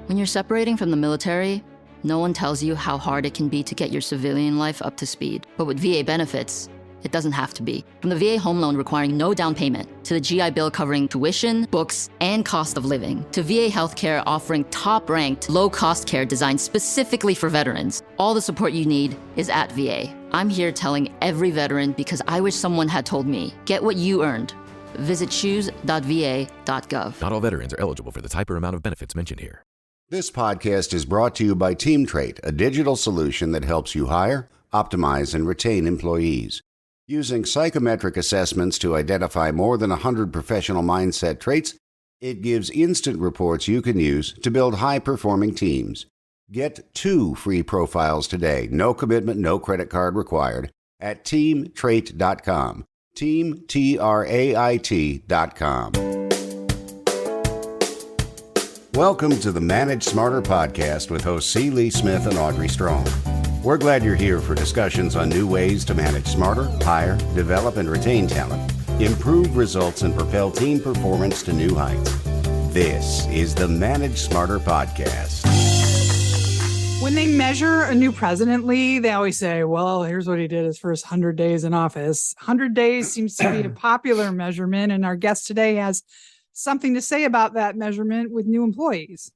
When you're separating from the military, no one tells you how hard it can be to get your civilian life up to speed. But with VA benefits, it doesn't have to be. From the VA home loan requiring no down payment, to the GI Bill covering tuition, books, and cost of living, to VA healthcare offering top-ranked, low-cost care designed specifically for veterans, all the support you need is at VA. I'm here telling every veteran because I wish someone had told me, get what you earned. Visit choose.va.gov. Not all veterans are eligible for the type or amount of benefits mentioned here. This podcast is brought to you by TeamTrade, a digital solution that helps you hire, optimize, and retain employees. Using psychometric assessments to identify more than 100 professional mindset traits, it gives instant reports you can use to build high-performing teams. Get 2 free profiles today, no commitment, no credit card required, at teamtrait.com. TeamTrait.com. Welcome to the Manage Smarter podcast with hosts C. Lee Smith and Audrey Strong. We're glad you're here for discussions on new ways to manage smarter, hire, develop, and retain talent, improve results, and propel team performance to new heights. This is the Manage Smarter podcast. When they measure a new president, Lee, they always say, well, here's what he did his first 100 days in office. 100 days seems to be a popular measurement, and our guest today has something to say about that measurement with new employees.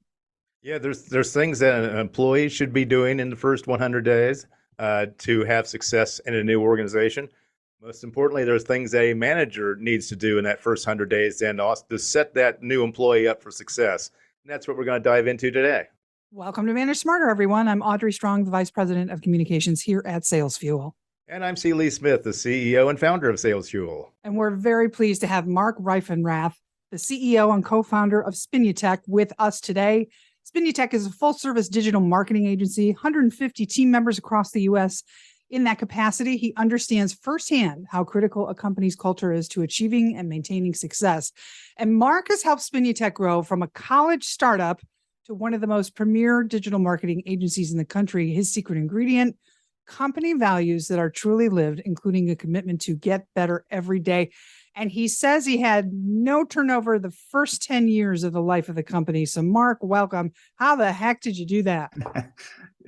Yeah, there's things that an employee should be doing in the first 100 days to have success in a new organization. Most importantly, there's things that a manager needs to do in that first 100 days and also to set that new employee up for success. And that's what we're going to dive into today. Welcome to Manage Smarter, everyone. I'm Audrey Strong, the Vice President of Communications here at Sales Fuel. And I'm C. Lee Smith, the CEO and founder of Sales Fuel. And we're very pleased to have Marc Reifenrath, the CEO and co-founder of Spinutech, with us today. Spinutech is a full-service digital marketing agency, 150 team members across the U.S. In that capacity, he understands firsthand how critical a company's culture is to achieving and maintaining success. And Marc has helped Spinutech grow from a college startup to one of the most premier digital marketing agencies in the country. His secret ingredient: company values that are truly lived, including a commitment to get better every day. And he says he had no turnover the first 10 years of the life of the company. So Marc, welcome. How the heck did you do that?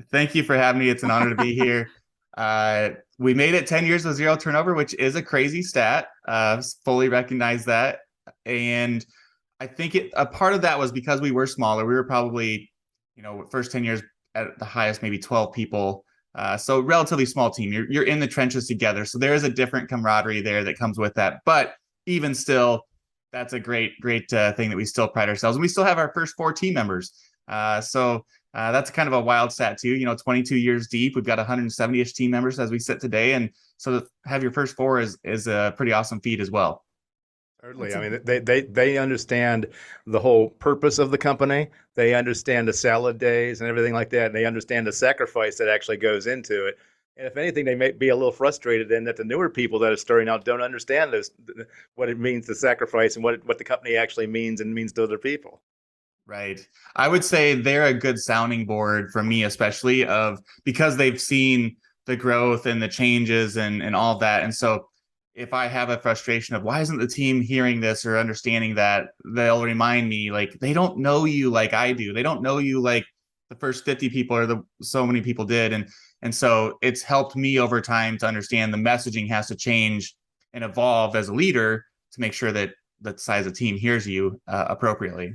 Thank you for having me. It's an honor to be here. We made it 10 years with 0 turnover, which is a crazy stat. Fully recognize that. And I think a part of that was because we were smaller. We were probably, first 10 years at the highest, maybe 12 people. So relatively small team. You're in the trenches together. So there is a different camaraderie there that comes with that. But even still, that's a great thing that we still pride ourselves. And we still have our first 4 team members. So that's kind of a wild stat too. 22 years deep, we've got 170-ish team members as we sit today. And so to have your first 4 is a pretty awesome feat as well. Certainly. I mean, they understand the whole purpose of the company. They understand the salad days and everything like that. And they understand the sacrifice that actually goes into it. And if anything, they may be a little frustrated in that the newer people that are starting out don't understand what it means to sacrifice and what the company actually means and means to other people. Right. I would say they're a good sounding board for me, especially because they've seen the growth and the changes and all of that. And so if I have a frustration of why isn't the team hearing this or understanding that, they'll remind me, like, they don't know you like I do. They don't know you like the first 50 people or so many people did. And so it's helped me over time to understand the messaging has to change and evolve as a leader to make sure that the size of team hears you appropriately.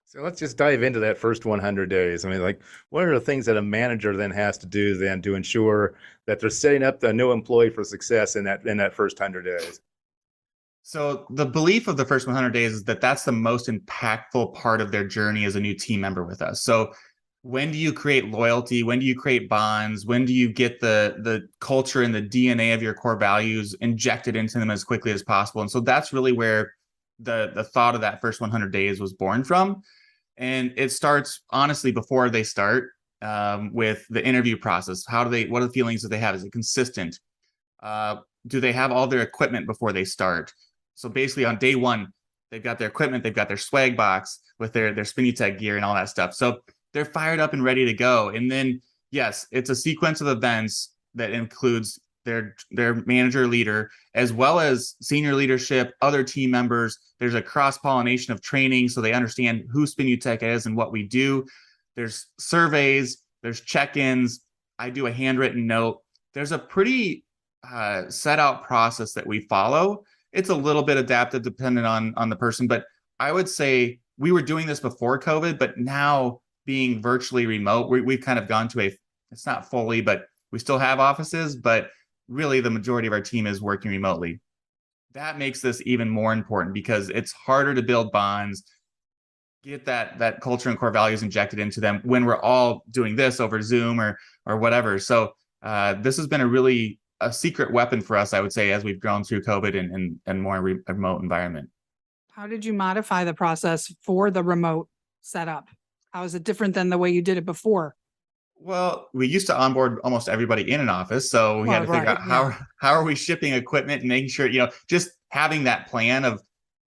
So let's just dive into that first 100 days. I mean, like, what are the things that a manager then has to do then to ensure that they're setting up the new employee for success in that first 100 days? So the belief of the first 100 days is that that's the most impactful part of their journey as a new team member with us. So when do you create loyalty? When do you create bonds? When do you get the culture and the DNA of your core values injected into them as quickly as possible? And so that's really where the thought of that first 100 days was born from. And it starts honestly before they start with the interview process. What are the feelings that they have? Is it consistent? Do they have all their equipment before they start? So basically on day 1, they've got their equipment, they've got their swag box with their Spinutech gear and all that stuff. So they're fired up and ready to go. And then, yes, it's a sequence of events that includes their manager leader, as well as senior leadership, other team members. There's a cross-pollination of training so they understand who Spinutech is and what we do. There's surveys, there's check-ins. I do a handwritten note. There's a pretty set out process that we follow. It's a little bit adaptive depending on the person, but I would say we were doing this before COVID, but now being virtually remote, we've kind of gone to it's not fully, but we still have offices, but really the majority of our team is working remotely. That makes this even more important because it's harder to build bonds, get that culture and core values injected into them when we're all doing this over Zoom or whatever. So this has been a secret weapon for us, I would say, as we've grown through COVID and more remote environment. How did you modify the process for the remote setup? How is it different than the way you did it before? Well, we used to onboard almost everybody in an office, so we had to figure out how are we shipping equipment and making sure, just having that plan of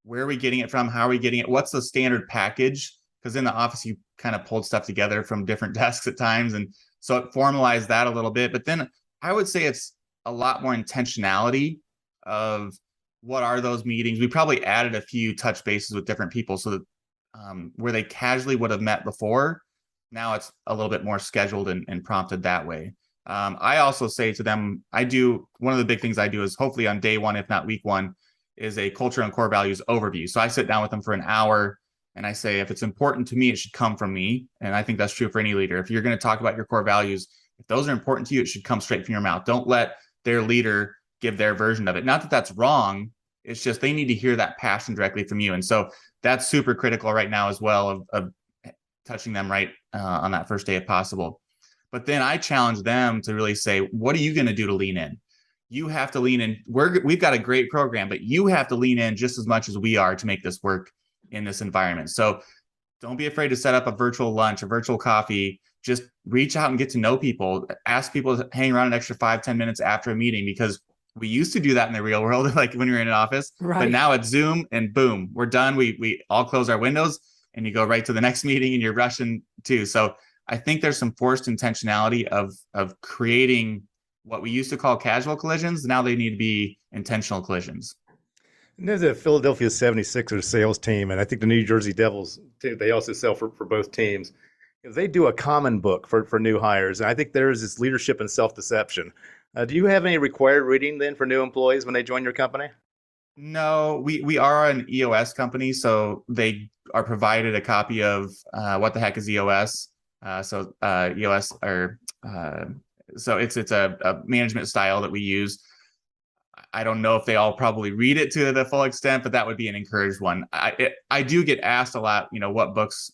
where are we getting it from, how are we getting it, what's the standard package? Because in the office, you kind of pulled stuff together from different desks at times, and so it formalized that a little bit. But then I would say it's a lot more intentionality of what are those meetings. We probably added a few touch bases with different people so that where they casually would have met before, now it's a little bit more scheduled and prompted that way. I also say to them, one of the big things I do is hopefully on day one, if not week one, is a culture and core values overview. So I sit down with them for an hour and I say, if it's important to me, it should come from me. And I think that's true for any leader. If you're going to talk about your core values, if those are important to you, it should come straight from your mouth. Don't let their leader give their version of it. Not that that's wrong. It's just they need to hear that passion directly from you. And so that's super critical right now as well of touching them right on that first day if possible. But then I challenge them to really say, what are you going to do to lean in? You have to lean in. We've got a great program, but you have to lean in just as much as we are to make this work in this environment. So don't be afraid to set up a virtual lunch, a virtual coffee. Just reach out and get to know people. Ask people to hang around an extra 5-10 minutes after a meeting, because we used to do that in the real world, like when we were in an office. Right. But now it's Zoom and boom, we're done. We all close our windows and you go right to the next meeting and you're rushing too. So I think there's some forced intentionality of creating what we used to call casual collisions. Now they need to be intentional collisions. And there's a Philadelphia 76ers sales team, and I think the New Jersey Devils, too, they also sell for both teams. They do a common book for new hires, and I think there is this leadership and self-deception. Do you have any required reading then for new employees when they join your company? No, we are an EOS company, so they are provided a copy of What the Heck is EOS? EOS so it's a management style that we use. I don't know if they all probably read it to the full extent, but that would be an encouraged one. I do get asked a lot, what books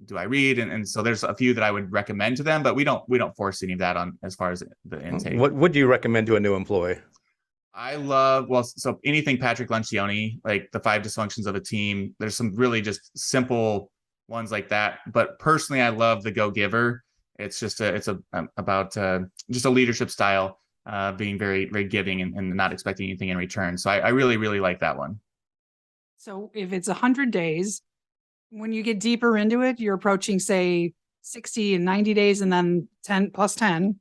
do I read? And so there's a few that I would recommend to them, but we don't force any of that on as far as the intake. What would you recommend to a new employee? I love, so anything Patrick Lencioni, like the 5 dysfunctions of a team. There's some really just simple ones like that. But personally, I love the Go Giver. It's just about just a leadership style, being very, very giving and not expecting anything in return. So I really, really like that one. So if it's 100 days, when you get deeper into it, you're approaching, say, 60 and 90 days and then 10 plus 10.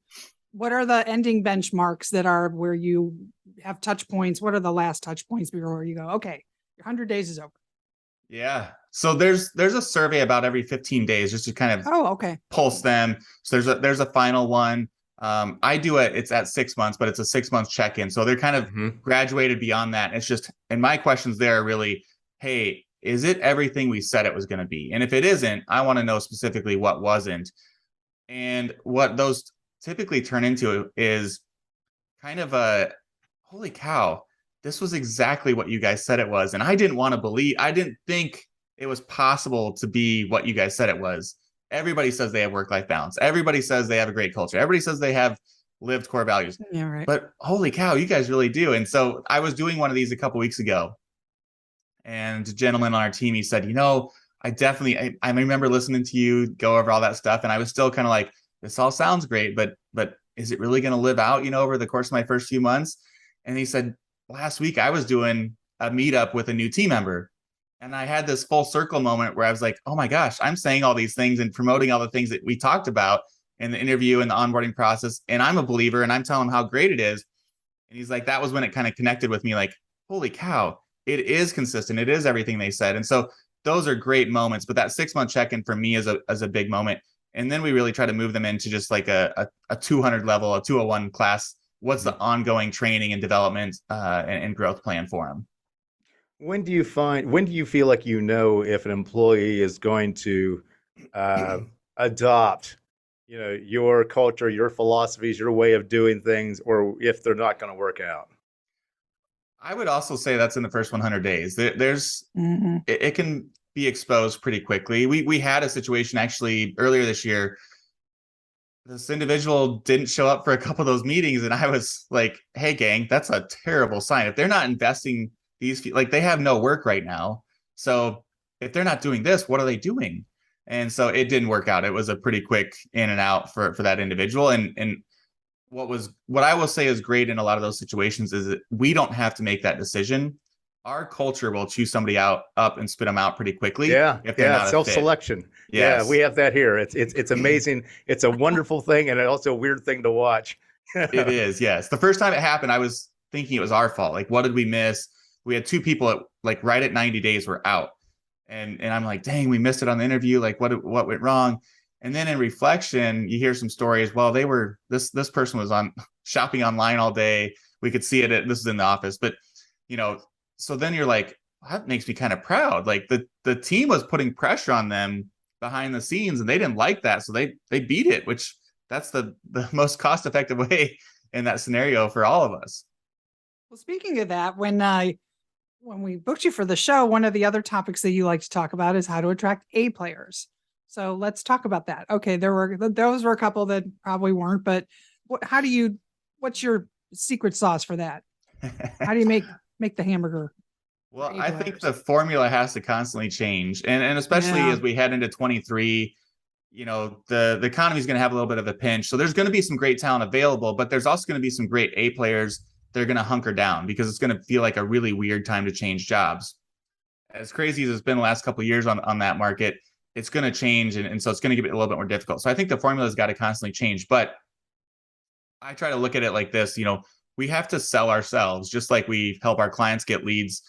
What are the ending benchmarks that are where you have touch points? What are the last touch points before you go, okay, your 100 days is over? Yeah. So there's a survey about every 15 days just to kind of pulse them. So there's a final one. I do it. It's at 6 months, but it's a 6 month check-in. So they're kind of graduated beyond that. It's just, and my questions there are really, hey, is it everything we said it was going to be? And if it isn't, I want to know specifically what wasn't. And what those typically turn into is kind of a, holy cow, this was exactly what you guys said it was. And I didn't think it was possible to be what you guys said it was. Everybody says they have work-life balance. Everybody says they have a great culture. Everybody says they have lived core values. Yeah, right. But holy cow, you guys really do. And so I was doing one of these a couple weeks ago. And a gentleman on our team, he said, I remember listening to you go over all that stuff. And I was still kind of like, this all sounds great, but is it really going to live out, over the course of my first few months? And he said, last week I was doing a meetup with a new team member. And I had this full circle moment where I was like, oh my gosh, I'm saying all these things and promoting all the things that we talked about. in the interview and the onboarding process. And I'm a believer, and I'm telling him how great it is. And he's like, that was when it kind of connected with me, like, holy cow, it is consistent. It is everything they said. And so those are great moments. But that 6-month check-in for me is a big moment. And then we really try to move them into just like a 200 level, a 201 class. What's the ongoing training and development and growth plan for them? When do you feel like you know if an employee is going to adopt, your culture, your philosophies, your way of doing things, or if they're not going to work out? I would also say that's in the first 100 days. It can be exposed pretty quickly. We had a situation actually earlier this year. This individual didn't show up for a couple of those meetings, and I was like, hey gang, that's a terrible sign. If they're not investing like, they have no work right now. So if they're not doing this, what are they doing? And so it didn't work out. It was a pretty quick in and out for that individual. And what I will say is great in a lot of those situations is that we don't have to make that decision. Our culture will choose somebody up and spit them out pretty quickly. If they're not self-selection. Yes. Yeah, we have that here. It's amazing. It's a wonderful thing, and also a weird thing to watch. It is, yes. The first time it happened, I was thinking it was our fault. Like, what did we miss? We had 2 people right at 90 days were out. And I'm like, dang, we missed it on the interview. Like, what went wrong? And then in reflection, you hear some stories. Well, this person was shopping online all day. We could see it. This is in the office, but so then you're like, that makes me kind of proud. Like the team was putting pressure on them behind the scenes, and they didn't like that, so they beat it. Which that's the most cost effective way in that scenario for all of us. Well, speaking of that, when we booked you for the show, one of the other topics that you like to talk about is how to attract A players. So let's talk about that. Okay, those were a couple that probably weren't, but what's your secret sauce for that? How do you make the hamburger? Well, I think the formula has to constantly change, and especially as we head into 23, the economy is going to have a little bit of a pinch. So there's going to be some great talent available, but there's also going to be some great A players. They're going to hunker down because it's going to feel like a really weird time to change jobs. As crazy as it's been the last couple of years on that market, it's going to change. And so it's going to get a little bit more difficult. So I think the formula's got to constantly change, but I try to look at it like this, we have to sell ourselves just like we help our clients get leads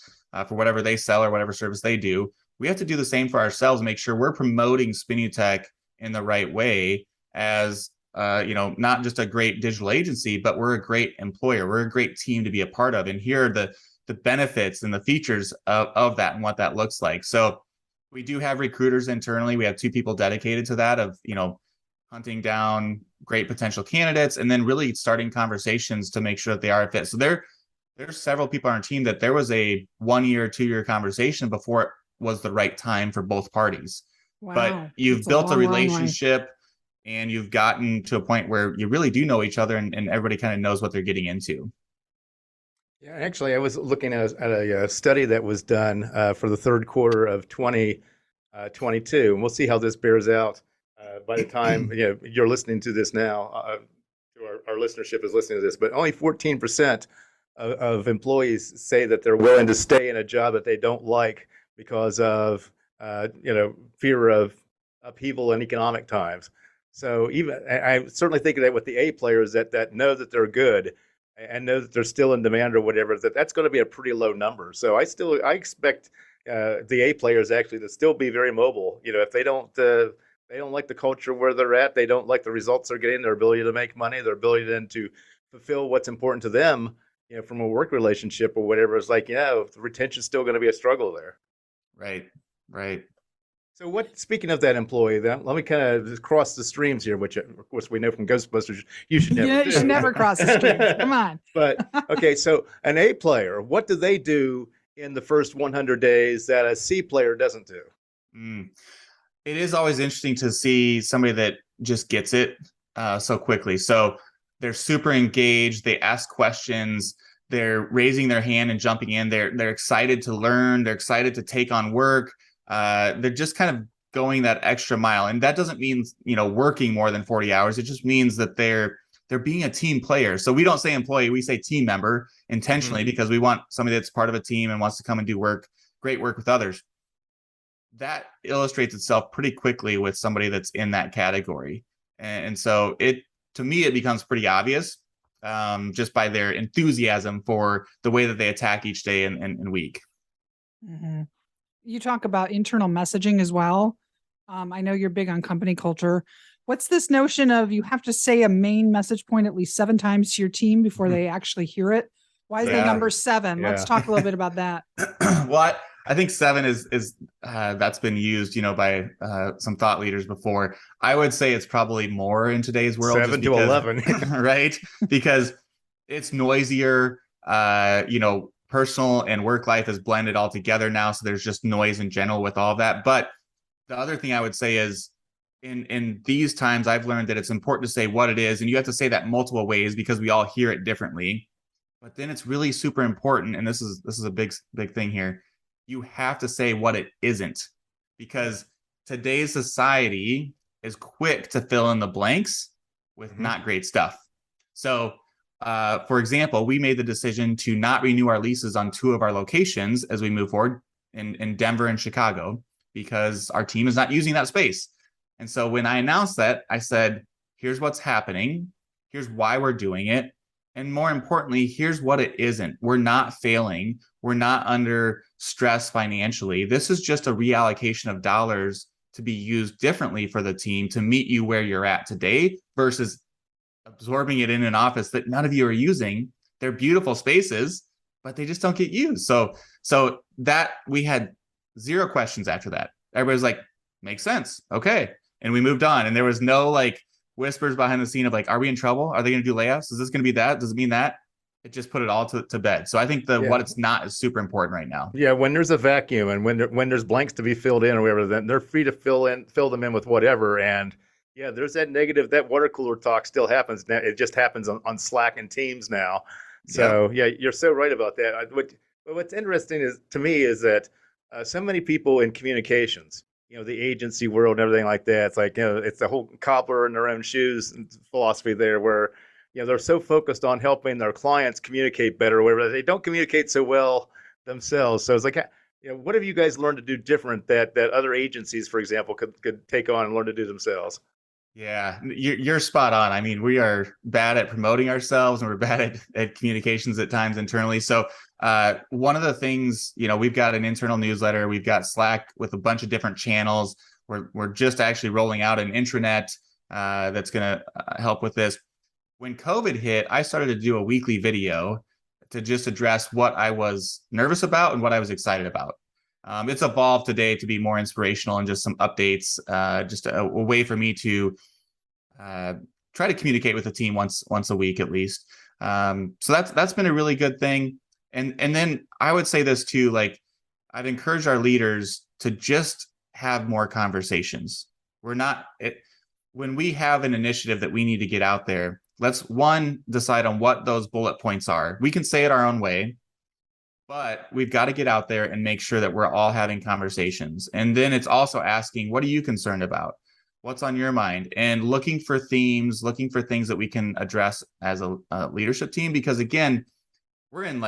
for whatever they sell or whatever service they do. We have to do the same for ourselves and make sure we're promoting Spinutech in the right way as not just a great digital agency, but we're a great employer. We're a great team to be a part of. And here are the benefits and the features of that and what that looks like. So we do have recruiters internally. We have 2 people dedicated to that of, hunting down great potential candidates and then really starting conversations to make sure that they are a fit. So there's several people on our team that there was a 1-year, 2-year conversation before it was the right time for both parties. Wow. But you've built a relationship and you've gotten to a point where you really do know each other and everybody kind of knows what they're getting into. Yeah, actually, I was looking at a study that was done for the third quarter of 2022, and we'll see how this bears out by the time you're listening to this now. Our listenership is listening to this, but only 14% of employees say that they're willing to stay in a job that they don't like because of fear of upheaval in economic times. So I certainly think that with the A players that know that they're good and know that they're still in demand or whatever, that's going to be a pretty low number. So I expect the A players actually to still be very mobile. If they don't like the culture where they're at, they don't like the results they're getting, their ability to make money, their ability then to fulfill what's important to them, from a work relationship or whatever. It's like, the retention's still going to be a struggle there. Right. So speaking of that employee, then let me kind of cross the streams here, which of course we know from Ghostbusters, you should never do. You should never cross the streams. Come on. But okay, so an A player, what do they do in the first 100 days that a C player doesn't do? It is always interesting to see somebody that just gets it so quickly. So they're super engaged. They ask questions. They're raising their hand and jumping in. They're excited to learn. They're excited to take on work. They're just kind of going that extra mile. And that doesn't mean, working more than 40 hours. It just means that they're being a team player. So we don't say employee, we say team member intentionally because we want somebody that's part of a team and wants to come and do great work with others. That illustrates itself pretty quickly with somebody that's in that category. And so to me, it becomes pretty obvious just by their enthusiasm for the way that they attack each day and week. Mm-hmm. You talk about internal messaging as well. I know you're big on company culture. What's this notion of you have to say a main message point at least 7 times to your team before they actually hear it? Why is the number 7? Let's talk a little bit about that. Well, I think 7 is that's been used, by some thought leaders before. I would say it's probably more in today's world. 7 to 11, right? Because it's noisier. Personal and work life is blended all together now, so there's just noise in general with all of that. But the other thing I would say is, in these times, I've learned that it's important to say what it is, and you have to say that multiple ways because we all hear it differently. But then it's really super important, and this is a big thing here. You have to say what it isn't, because today's society is quick to fill in the blanks with not great stuff. So, for example, we made the decision to not renew our leases on 2 of our locations as we move forward in Denver and Chicago, because our team is not using that space. And so when I announced that, I said, here's what's happening. Here's why we're doing it. And more importantly, here's what it isn't. We're not failing. We're not under stress financially. This is just a reallocation of dollars to be used differently for the team to meet you where you're at today versus absorbing it in an office that none of you are using. They're beautiful spaces, but they just don't get used. So that we had 0 questions after that. Everybody's like, makes sense. Okay. And we moved on. And there was no whispers behind the scene of are we in trouble? Are they going to do layoffs? Is this going to be that? Does it mean that? It just put it all to bed. So I think what it's not is super important right now. Yeah, when there's a vacuum and when there's blanks to be filled in or whatever, then they're free to fill them in with whatever. And yeah, there's that negative, that water cooler talk still happens now. It just happens on Slack and Teams now. So yeah, you're so right about that. What's interesting to me is that so many people in communications, the agency world and everything like that. It's it's the whole cobbler in their own shoes philosophy there, where they're so focused on helping their clients communicate better, where they don't communicate so well themselves. So it's what have you guys learned to do different that other agencies, for example, could take on and learn to do themselves? Yeah, you're spot on. I mean, we are bad at promoting ourselves and we're bad at communications at times internally. So one of the things, we've got an internal newsletter, we've got Slack with a bunch of different channels. We're just actually rolling out an intranet that's going to help with this. When COVID hit, I started to do a weekly video to just address what I was nervous about and what I was excited about. It's evolved today to be more inspirational and just some updates, just a way for me to try to communicate with the team once a week at least. So that's been a really good thing. And then I would say this too, I've encouraged our leaders to just have more conversations. When we have an initiative that we need to get out there, let's decide on what those bullet points are. We can say it our own way, but we've got to get out there and make sure that we're all having conversations. And then it's also asking, what are you concerned about? What's on your mind? And looking for themes, looking for things that we can address as a leadership team. Because again, we're in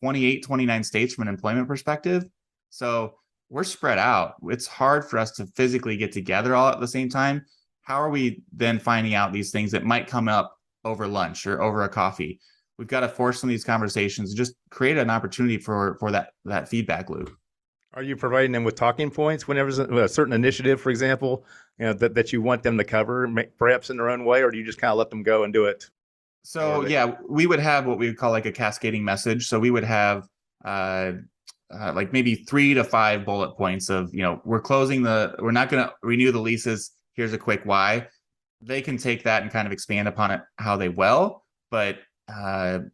28, 29 states from an employment perspective. So we're spread out. It's hard for us to physically get together all at the same time. How are we then finding out these things that might come up over lunch or over a coffee? We've got to force some of these conversations and just create an opportunity for that feedback loop. Are you providing them with talking points whenever there's a certain initiative, for example, that you want them to cover, perhaps in their own way, or do you just kind of let them go and do it? So yeah, we would have what we would call a cascading message. So we would have maybe 3 to 5 bullet points of, we're not going to renew the leases. Here's a quick why. They can take that and kind of expand upon it how they will, but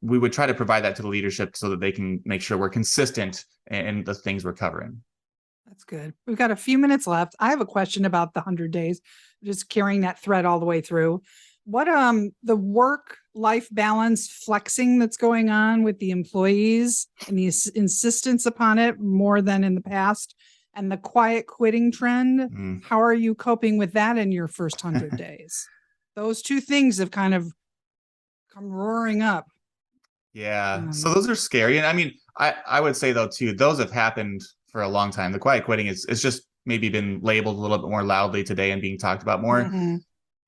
we would try to provide that to the leadership so that they can make sure we're consistent in the things we're covering. That's good. We've got a few minutes left. I have a question about the 100 days, just carrying that thread all the way through. What the work-life balance flexing that's going on with the employees and the insistence upon it more than in the past, and the quiet quitting trend, how are you coping with that in your first 100 days? Those two things have kind of come roaring up. Yeah. So those are scary. And I mean, I would say though too, those have happened for a long time. The quiet quitting is just maybe been labeled a little bit more loudly today and being talked about more.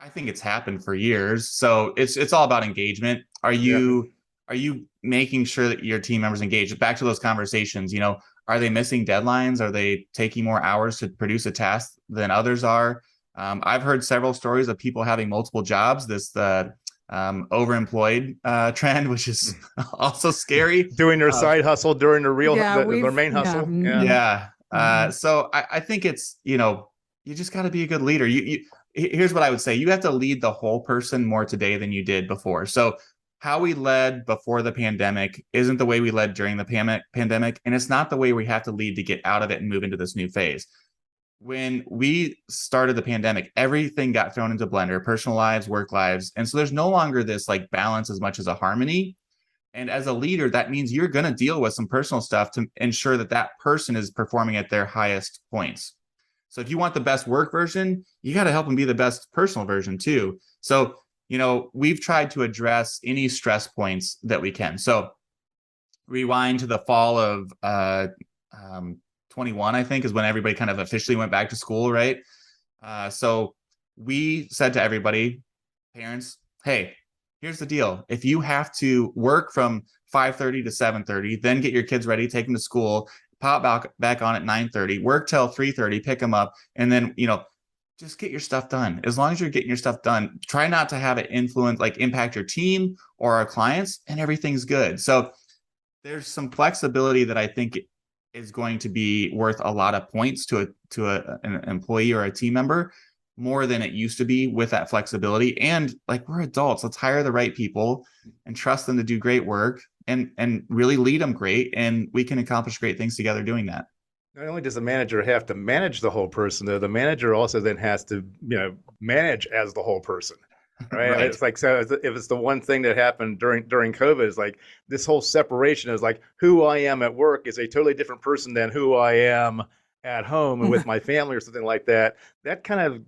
I think it's happened for years. So it's all about engagement. Are you making sure that your team members engage? Back to those conversations, are they missing deadlines? Are they taking more hours to produce a task than others are? I've heard several stories of people having multiple jobs. This overemployed trend, which is also scary. Doing their side hustle during their main hustle. So I think it's, you just got to be a good leader. Here's what I would say. You have to lead the whole person more today than you did before. So how we led before the pandemic isn't the way we led during the pandemic. And it's not the way we have to lead to get out of it and move into this new phase. When we started the pandemic, everything got thrown into blender, personal lives, work lives. And so there's no longer this like balance as much as a harmony. And as a leader, that means you're going to deal with some personal stuff to ensure that that person is performing at their highest points. So if you want the best work version, you got to help them be the best personal version too. So, we've tried to address any stress points that we can. So rewind to the fall of 21, I think, is when everybody kind of officially went back to school, right? So we said to everybody, parents, hey, here's the deal. If you have to work from 5:30 to 7:30, then get your kids ready, take them to school, pop back on at 9:30, work till 3:30, pick them up, and then, just get your stuff done. As long as you're getting your stuff done, try not to have it impact your team or our clients, and everything's good. So there's some flexibility that I think is going to be worth a lot of points to an employee or a team member, more than it used to be with that flexibility. And we're adults, let's hire the right people and trust them to do great work and really lead them great. And we can accomplish great things together doing that. Not only does the manager have to manage the whole person, though, the manager also then has to, manage as the whole person. Right. Right. It's so if it's the one thing that happened during COVID is this whole separation is who I am at work is a totally different person than who I am at home and with my family or something like that. That kind of,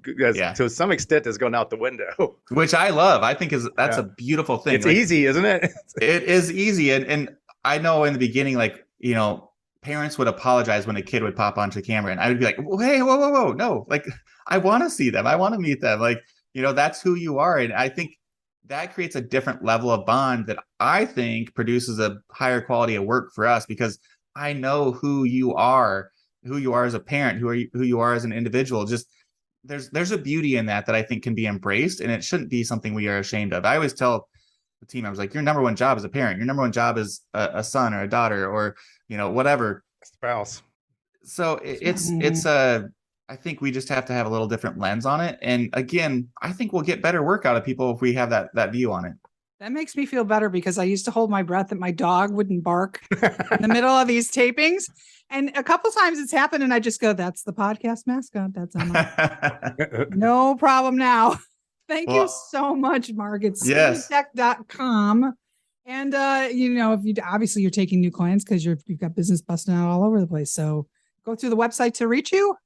to some extent, is going out the window. Which I love. I think that's a beautiful thing. It's easy, isn't it? It is easy. And I know in the beginning, parents would apologize when a kid would pop onto the camera, and I would be like, hey, whoa, no, I want to see them. I want to meet them. That's who you are. And I think that creates a different level of bond that I think produces a higher quality of work for us, because I know who you are as a parent, who you are as an individual. Just there's a beauty in that I think can be embraced, and it shouldn't be something we are ashamed of. I always tell the team, I was your number one job is a parent. Your number one job is a son or a daughter or, whatever. Spouse. So I think we just have to have a little different lens on it. And again, I think we'll get better work out of people if we have that view on it. That makes me feel better, because I used to hold my breath that my dog wouldn't bark in the middle of these tapings. And a couple times it's happened and I just go, that's the podcast mascot. That's Emma. No problem now. Thank you so much, Marc. It's spinutech.com. And, if you're taking new clients because you've got business busting out all over the place. So go through the website to reach you.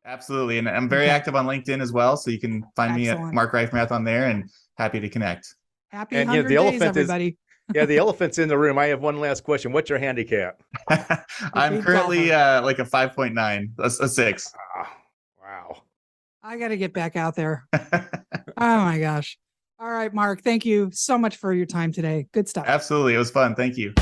Absolutely. And I'm very active on LinkedIn as well. So you can find me at Marc Reifenrath on there, and happy to connect. Happy 100 days, everybody. The elephant's in the room. I have one last question. What's your handicap? I'm currently a 5.9, a 6. Oh, wow. I got to get back out there. Oh my gosh. All right, Marc, thank you so much for your time today. Good stuff. Absolutely. It was fun. Thank you.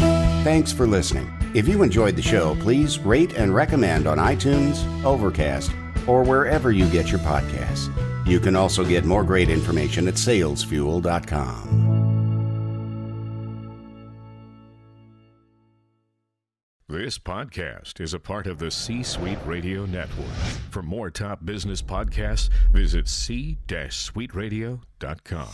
Thanks for listening. If you enjoyed the show, please rate and recommend on iTunes, Overcast, or wherever you get your podcasts. You can also get more great information at salesfuel.com. This podcast is a part of the C-Suite Radio Network. For more top business podcasts, visit c-suiteradio.com.